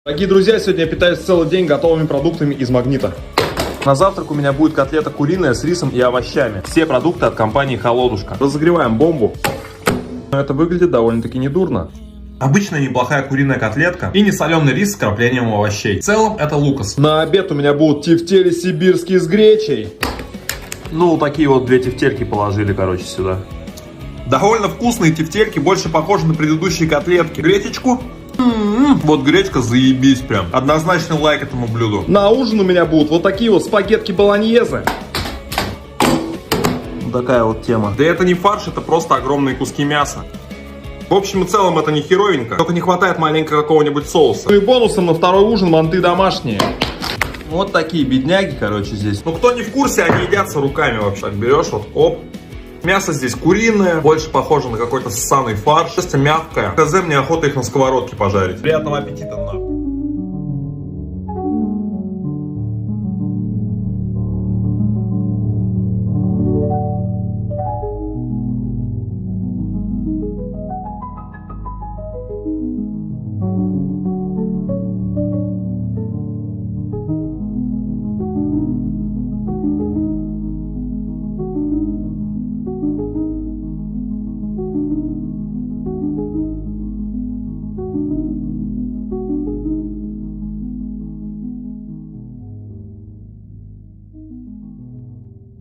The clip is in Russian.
Дорогие друзья, сегодня я питаюсь целый день готовыми продуктами из Магнита. На завтрак у меня будет котлета куриная с рисом и овощами. Все продукты от компании Холодушка. Разогреваем бомбу. Это выглядит довольно-таки недурно. Обычная неплохая куриная котлетка и несоленый рис с краплением овощей. В целом это лукас. На обед у меня будут тефтели сибирские с гречей. Ну, такие вот 2 тефтельки положили, короче, сюда. Довольно вкусные тефтельки, больше похожи на предыдущие котлетки. Гречечку. Вот гречка заебись прям. Однозначно лайк этому блюду. На ужин у меня будут вот такие вот спагетки болоньезе. Такая вот тема. Да это не фарш, это просто огромные куски мяса. В общем и целом это не херовенько. Только не хватает маленького какого-нибудь соуса. Ну и бонусом на второй ужин манты домашние. Вот такие бедняги, короче, здесь. Ну кто не в курсе, они едятся руками вообще. Так берешь вот, оп. Мясо здесь куриное, больше похоже на какой-то ссаный фарш. Мясо мягкое. Хз, мне охота их на сковородке пожарить. Приятного аппетита, нахуй.